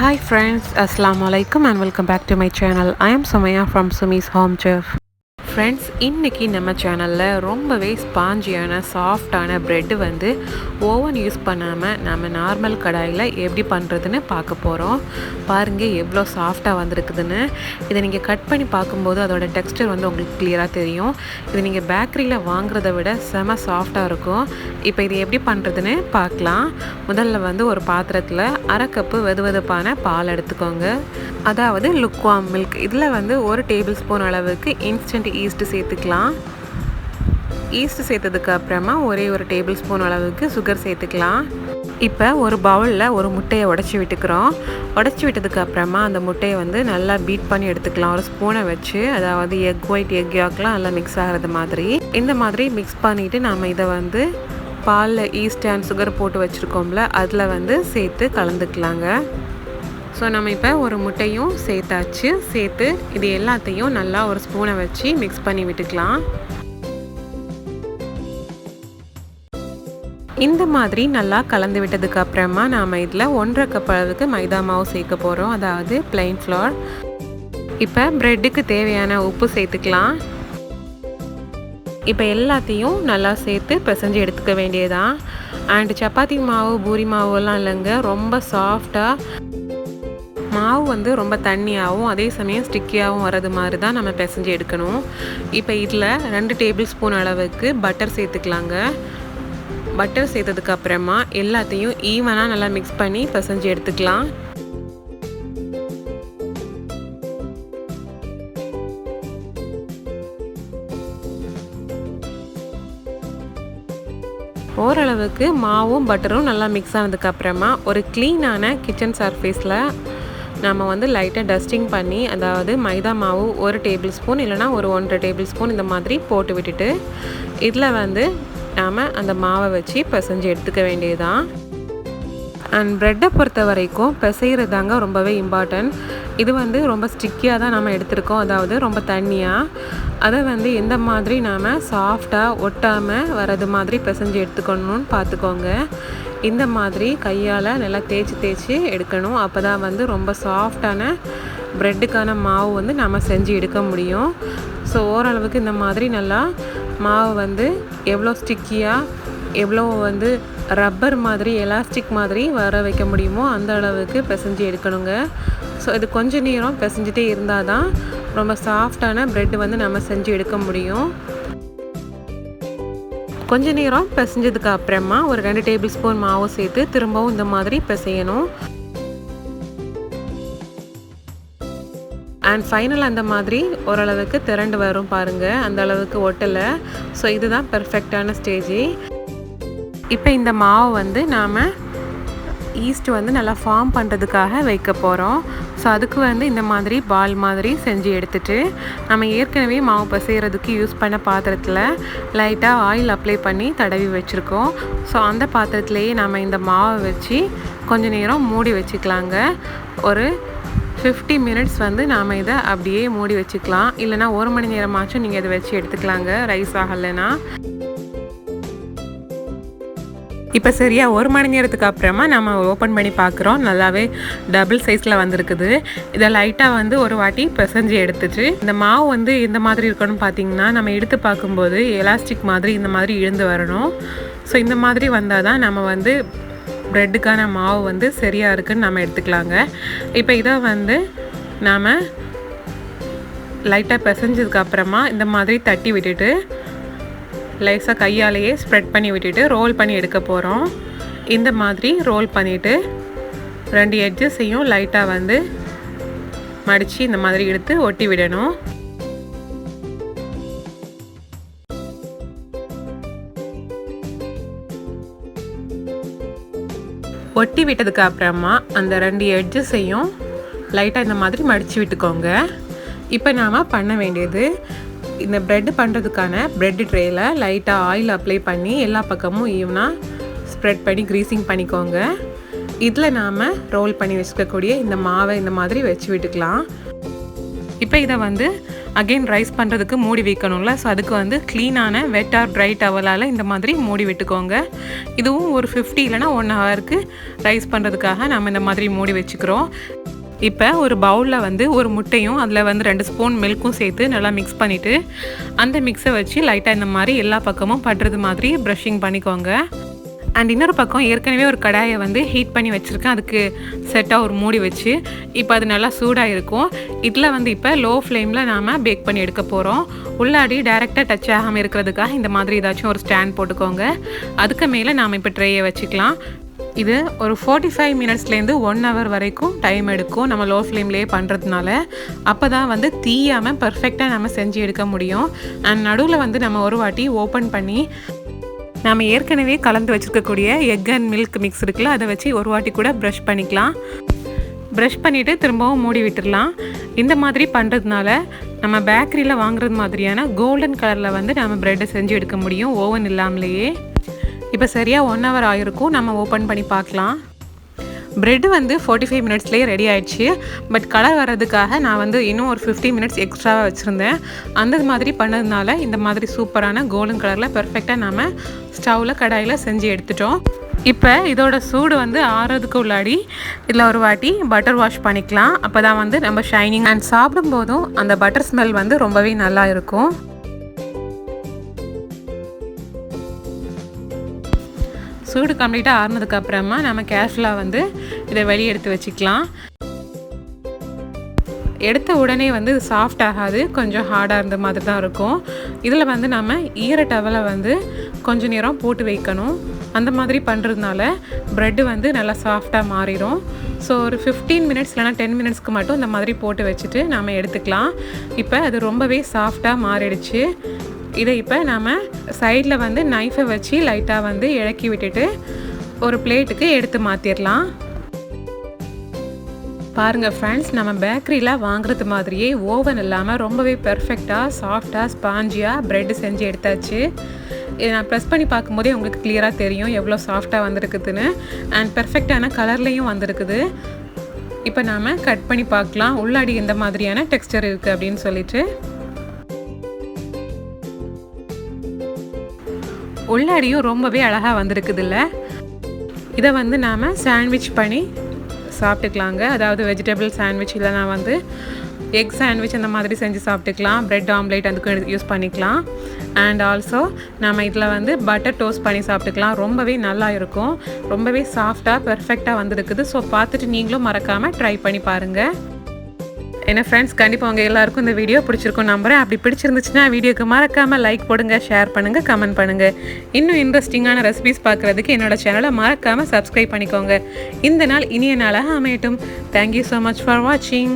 Hi friends, Assalamualaikum and welcome back to my channel. I am Sumaya from Sumi's Home Chef. Friends, இன்றைக்கி நம்ம சேனலில் ரொம்பவே ஸ்பாஞ்சியான சாஃப்டான bread வந்து ஓவன் யூஸ் பண்ணாமல் நம்ம நார்மல் கடாயில் எப்படி பண்ணுறதுன்னு பார்க்க போகிறோம். பாருங்கள் எவ்வளோ சாஃப்டாக வந்திருக்குதுன்னு. இதை நீங்கள் கட் பண்ணி பார்க்கும்போது அதோட டெக்ஸ்டர் வந்து உங்களுக்கு கிளியராக தெரியும். இது நீங்கள் பேக்கரியில் வாங்குறத விட செம சாஃப்டாக இருக்கும். இப்போ இது எப்படி பண்ணுறதுன்னு பார்க்கலாம். முதல்ல வந்து ஒரு பாத்திரத்தில் 1/2 கப்பு வெதுவெதுப்பான பால் எடுத்துக்கோங்க. அதாவது லுக்வார்ம் மில்க். இதில் வந்து 1 டேபிள் ஸ்பூன் அளவுக்கு இன்ஸ்டன்ட் ஈஸ்ட் சேர்த்துக்கலாம். ஈஸ்ட் சேர்த்ததுக்கு அப்புறமா ஒரே 1 டேபிள் ஸ்பூன் அளவுக்கு சுகர் சேர்த்துக்கலாம். இப்போ ஒரு பவுலில் ஒரு முட்டையை உடச்சி விட்டுக்கிறோம். உடச்சி விட்டதுக்கு அப்புறமா அந்த முட்டையை வந்து நல்லா பீட் பண்ணி எடுத்துக்கலாம். ஒரு ஸ்பூனை வச்சு, அதாவது எக் ஒயிட் எக் யாக்லாம் நல்லா மிக்ஸ் ஆகிறது மாதிரி. இந்த மாதிரி மிக்ஸ் பண்ணிவிட்டு நம்ம இதை வந்து பாலில் ஈஸ்ட் அண்ட் சுகர் போட்டு வச்சுருக்கோம்ல, அதில் வந்து சேர்த்து கலந்துக்கலாங்க. ஸோ நம்ம இப்போ ஒரு முட்டையும் சேர்த்தாச்சு. சேர்த்து இது எல்லாத்தையும் நல்லா ஒரு ஸ்பூனை வச்சு மிக்ஸ் பண்ணி விட்டுக்கலாம். இந்த மாதிரி நல்லா கலந்து விட்டதுக்கு அப்புறமா நாம் இதில் 1/2 கப் அளவுக்கு மைதா மாவு சேர்க்க போகிறோம், அதாவது பிளெயின் ஃப்ளோர். இப்போ ப்ரெட்டுக்கு தேவையான உப்பு சேர்த்துக்கலாம். இப்போ எல்லாத்தையும் நல்லா சேர்த்து பிசைஞ்சு எடுத்துக்க வேண்டியதான். அண்ட் சப்பாத்தி மாவு பூரி மாவுலாம் இல்லைங்க, ரொம்ப சாஃப்டாக மாவு வந்து ரொம்ப தண்ணியாகவும் அதே சமயம் ஸ்டிக்கியாகவும் வர்றது மாதிரி தான் நம்ம பிசைஞ்சு எடுக்கணும். இப்போ இதில் 2 டேபிள் ஸ்பூன் அளவுக்கு பட்டர் சேர்த்துக்கலாங்க. பட்டர் சேர்த்ததுக்கு அப்புறமா எல்லாத்தையும் ஈவனாக நல்லா மிக்ஸ் பண்ணி பிசைஞ்சு எடுத்துக்கலாம். ஓரளவுக்கு மாவும் பட்டரும் நல்லா மிக்ஸ் ஆனதுக்கப்புறமா ஒரு க்ளீனான கிச்சன் சர்ஃபேஸில் நம்ம வந்து லைட்டாக டஸ்டிங் பண்ணி, அதாவது மைதா மாவு 1 டேபிள் ஸ்பூன் இல்லைனா ஒரு 1/2 டேபிள் ஸ்பூன் இந்த மாதிரி போட்டு விட்டுட்டு இதில் வந்து நாம் அந்த மாவை வச்சு பிசைஞ்சு எடுத்துக்க வேண்டியதுதான். அண்ட் ப்ரெட்டை பொறுத்த வரைக்கும் பிசைகிறது தாங்க ரொம்பவே இம்பார்ட்டன்ட். இது வந்து ரொம்ப ஸ்டிக்கியாக தான் நம்ம எடுத்துருக்கோம், அதாவது ரொம்ப தண்ணியாக. அதை வந்து எந்த மாதிரி நாம் சாஃப்டாக ஒட்டாமல் வர்றது மாதிரி பிசைஞ்சு எடுத்துக்கணும்னு பார்த்துக்கோங்க. இந்த மாதிரி கையால் நல்லா தேய்ச்சி எடுக்கணும். அப்போ தான் வந்து ரொம்ப சாஃப்டான ப்ரெட்டுக்கான மாவு வந்து நம்ம செஞ்சு எடுக்க முடியும். ஸோ ஓரளவுக்கு இந்த மாதிரி நல்லா மாவு வந்து எவ்வளோ ஸ்டிக்கியாக, எவ்வளோ வந்து ரப்பர் மாதிரி எலாஸ்டிக் மாதிரி வர வைக்க முடியுமோ அந்த அளவுக்கு பிசைஞ்சு எடுக்கணுங்க. ஸோ இது கொஞ்சம் நேரம் பிசைஞ்சிட்டே இருந்தால் தான் ரொம்ப சாஃப்டான ப்ரெட் வந்து நம்ம செஞ்சு எடுக்க முடியும். கொஞ்ச நேரம் பிசைஞ்சதுக்கு அப்புறமா ஒரு 2 டேபிள் ஸ்பூன் மாவு சேர்த்து திரும்பவும் இந்த மாதிரி பிசையணும். அண்ட் ஃபைனல் அந்த மாதிரி ஓரளவுக்கு திரண்டு வரும் பாருங்கள், அந்த அளவுக்கு ஒட்டலை. ஸோ இதுதான் பெர்ஃபெக்டான ஸ்டேஜ். இப்போ இந்த மாவு வந்து நாம் ஈஸ்ட் வந்து நல்லா ஃபார்ம் பண்ணுறதுக்காக வைக்க போகிறோம். ஸோ அதுக்கு வந்து இந்த மாதிரி பால் மாதிரி செஞ்சு எடுத்துகிட்டு நம்ம ஏற்கனவே மாவு பிசைகிறதுக்கு யூஸ் பண்ண பாத்திரத்தில் லைட்டாக ஆயில் அப்ளை பண்ணி தடவி வச்சுருக்கோம். ஸோ அந்த பாத்திரத்துலேயே நம்ம இந்த மாவை வச்சு கொஞ்சம் நேரம் மூடி வச்சுக்கலாங்க. ஒரு 50 மினிட்ஸ் வந்து நாம் இதை அப்படியே மூடி வச்சுக்கலாம். இல்லைனா 1 மணி நேரமாச்சும் நீங்கள் இதை வச்சு எடுத்துக்கலாங்க, ரைஸ் ஆகலைன்னா. இப்போ சரியாக 1 மணி நேரத்துக்கு அப்புறமா நம்ம ஓப்பன் பண்ணி பார்க்குறோம். நல்லாவே டபுள் சைஸில் வந்திருக்குது. இதை லைட்டாக வந்து ஒரு வாட்டி பிசைஞ்சு எடுத்துட்டு இந்த மாவு வந்து எந்த மாதிரி இருக்கணும்னு பார்த்தீங்கன்னா, நம்ம எடுத்து பார்க்கும்போது எலாஸ்டிக் மாதிரி இந்த மாதிரி இழுந்து வரணும். ஸோ இந்த மாதிரி வந்தால் தான் நம்ம வந்து ப்ரெட்டுக்கான மாவு வந்து சரியாக இருக்குதுன்னு நம்ம எடுத்துக்கலாங்க. இப்போ இதை வந்து நாம் லைட்டாக பிசைஞ்சதுக்கு அப்புறமா இந்த மாதிரி தட்டி விட்டுட்டு லைஸாக கையாலேயே ஸ்ப்ரெட் பண்ணி விட்டுட்டு ரோல் பண்ணி எடுக்க போகிறோம். இந்த மாதிரி ரோல் பண்ணிவிட்டு 2 எட்ஜஸையும் லைட்டாக வந்து மடித்து இந்த மாதிரி எடுத்து ஒட்டி விடணும். ஒட்டி விட்டதுக்கு அப்புறமா அந்த 2 எட்ஜஸையும் லைட்டாக இந்த மாதிரி மடித்து விட்டுக்கோங்க. இப்போ நாம் பண்ண வேண்டியது, இந்த ப்ரெட் பண்ணுறதுக்கான ப்ரெட் ட்ரேயில் லைட்டாக ஆயில் அப்ளை பண்ணி எல்லா பக்கமும் ஈவனாக ஸ்ப்ரெட் பண்ணி க்ரீசிங் பண்ணிக்கோங்க. இதில் நாம் ரோல் பண்ணி வச்சுக்கக்கூடிய இந்த மாவை இந்த மாதிரி வச்சு விட்டுக்கலாம். இப்போ இதை வந்து அகெயின் ரைஸ் பண்ணுறதுக்கு மூடி வைக்கணும்ல, ஸோ அதுக்கு வந்து க்ளீனான வெட் ஆர் ட்ரை டவலால் இந்த மாதிரி மூடி விட்டுக்கோங்க. இதுவும் ஒரு 50 இல்லைனா 1 ஹவருக்கு ரைஸ் பண்ணுறதுக்காக நம்ம இந்த மாதிரி மூடி வச்சுக்கிறோம். இப்போ ஒரு பவுலில் வந்து ஒரு முட்டையும் அதில் வந்து 2 ஸ்பூன் மில்க்கும் சேர்த்து நல்லா மிக்ஸ் பண்ணிவிட்டு அந்த மிக்ஸை வச்சு லைட்டாக இந்த மாதிரி எல்லா பக்கமும் படுறது மாதிரி ப்ரஷிங் பண்ணிக்கோங்க. அண்ட் இன்னொரு பக்கம் ஏற்கனவே ஒரு கடாயை வந்து ஹீட் பண்ணி வச்சுருக்கேன். அதுக்கு செட்டாக ஒரு மூடி வச்சு இப்போ அது நல்லா சூடாக இருக்கும். இதில் வந்து இப்போ லோ ஃப்ளேமில் நாம் பேக் பண்ணி எடுக்க போகிறோம். உள்ளாடி டைரெக்டாக டச் ஆகாமல் இருக்கிறதுக்காக இந்த மாதிரி ஏதாச்சும் ஒரு ஸ்டாண்ட் போட்டுக்கோங்க. அதுக்கு மேலே நாம் இப்போ ட்ரேயை வச்சுக்கலாம். இது ஒரு 45 மினிட்ஸ்லேருந்து 1 ஹவர் வரைக்கும் டைம் எடுக்கும் நம்ம லோ ஃப்ளேம்லேயே பண்ணுறதுனால. அப்போ தான் வந்து தீயாமல் பர்ஃபெக்டாக நம்ம செஞ்சு எடுக்க முடியும். அண்ட் நடுவில் வந்து நம்ம ஒரு வாட்டி ஓப்பன் பண்ணி நம்ம ஏற்கனவே கலந்து வச்சுருக்கக்கூடிய எக் அண்ட் மில்க் மிக்ஸ் இருக்குல்ல, அதை வச்சு ஒரு வாட்டி கூட ப்ரஷ் பண்ணிக்கலாம். ப்ரஷ் பண்ணிவிட்டு திரும்பவும் மூடி விட்டுடலாம். இந்த மாதிரி பண்ணுறதுனால நம்ம பேக்கரியில் வாங்குறது மாதிரியான கோல்டன் கலரில் வந்து நம்ம ப்ரெட்டை செஞ்சு எடுக்க முடியும் ஓவன் இல்லாமலேயே. இப்போ சரியாக 1 ஹவர் ஆகிருக்கும். நம்ம ஓப்பன் பண்ணி பார்க்கலாம். ப்ரெட்டு வந்து 45 மினிட்ஸ்லேயே ரெடி ஆகிடுச்சு. பட் கலர் வர்றதுக்காக நான் வந்து இன்னும் ஒரு 50 மினிட்ஸ் எக்ஸ்ட்ராவாக வச்சுருந்தேன். அந்த மாதிரி பண்ணதுனால இந்த மாதிரி சூப்பரான கோல்டன் கலரில் பெர்ஃபெக்டாக நம்ம ஸ்டவ்வில் கடாயில் செஞ்சு எடுத்துட்டோம். இப்போ இதோட சூடு வந்து ஆறதுக்கு உள்ளாடி இதில் ஒரு வாட்டி பட்டர் வாஷ் பண்ணிக்கலாம். அப்போ தான் வந்து நம்ம ஷைனிங் அண்ட் சாப்பிடும்போதும் அந்த பட்டர் ஸ்மெல் வந்து ரொம்பவே நல்லா இருக்கும். சூடு கம்ப்ளீட்டாக ஆறுனதுக்கப்புறமா நம்ம கேர்ஃபுல்லாக வந்து இதை வெளியே எடுத்து வச்சுக்கலாம். எடுத்த உடனே வந்து இது சாஃப்ட் ஆகாது, கொஞ்சம் ஹார்டாக இருந்த மாதிரி தான் இருக்கும். இதில் வந்து நம்ம ஈர டவலை வந்து கொஞ்சம் நேரம் போட்டு வைக்கணும். அந்த மாதிரி பண்ணுறதுனால ப்ரெட்டு வந்து நல்லா சாஃப்டாக மாறிடும். ஸோ ஒரு 15 மினிட்ஸ் இல்லைனா 10 மினிட்ஸ்க்கு மட்டும் இந்த மாதிரி போட்டு வச்சுட்டு நம்ம எடுத்துக்கலாம். இப்போ அது ரொம்பவே சாஃப்டாக மாறிடுச்சு. இதை இப்போ நம்ம சைடில் வந்து நைஃபை வச்சு லைட்டாக வந்து இறக்கி விட்டுட்டு ஒரு பிளேட்டுக்கு எடுத்து மாற்றிடலாம். பாருங்கள் ஃப்ரெண்ட்ஸ், நம்ம பேக்கரியில் வாங்குறது மாதிரியே ஓவன் இல்லாமல் ரொம்பவே பெர்ஃபெக்டாக சாஃப்டாக ஸ்பாஞ்சியாக ப்ரெட்டு செஞ்சு எடுத்தாச்சு. இதை நான் ப்ரெஸ் பண்ணி பார்க்கும்போதே உங்களுக்கு கிளியராக தெரியும் எவ்வளோ சாஃப்டாக வந்திருக்குதுன்னு. அண்ட் பெர்ஃபெக்டான கலர்லேயும் வந்திருக்குது. இப்போ நாம் கட் பண்ணி பார்க்கலாம் உள்ளாடி எந்த மாதிரியான டெக்ஸ்டர் இருக்குது அப்படின்னு சொல்லிட்டு. உள்ளாடியும் ரொம்பவே அழகாக வந்திருக்குதுல்ல. இதை வந்து நாம் சாண்ட்விச் பண்ணி சாப்பிட்டுக்கலாங்க. அதாவது வெஜிடபிள் சாண்ட்விச் இல்லைனா வந்து எக் சாண்ட்விச் அந்த மாதிரி செஞ்சு சாப்பிட்டுக்கலாம். ப்ரெட் ஆம்லேட் அதுக்கு யூஸ் பண்ணிக்கலாம். அண்ட் ஆல்சோ நம்ம இதில் வந்து பட்டர் டோஸ்ட் பண்ணி சாப்பிட்டுக்கலாம். ரொம்பவே நல்லா இருக்கும். ரொம்பவே சாஃப்டாக பெர்ஃபெக்டாக வந்திருக்குது. ஸோ பார்த்துட்டு நீங்களும் மறக்காமல் ட்ரை பண்ணி பாருங்கள். என்ன ஃப்ரெண்ட்ஸ், கண்டிப்பாக உங்கள் எல்லாருக்கும் இந்த வீடியோ பிடிச்சிருக்கும் நம்புகிறேன். அப்படி பிடிச்சிருந்துச்சுன்னா வீடியோக்கு மறக்காமல் லைக் போடுங்க, ஷேர் பண்ணுங்கள், கமெண்ட் பண்ணுங்கள். இன்னும் இன்ட்ரெஸ்டிங்கான ரெசிபிஸ் பார்க்குறதுக்கு என்னோடய சேனலை மறக்காமல் சப்ஸ்கிரைப் பண்ணிக்கோங்க. இந்த நாள் இனிய நாளாக அமையட்டும். தேங்க்யூ ஸோ மச் ஃபார் வாட்சிங்.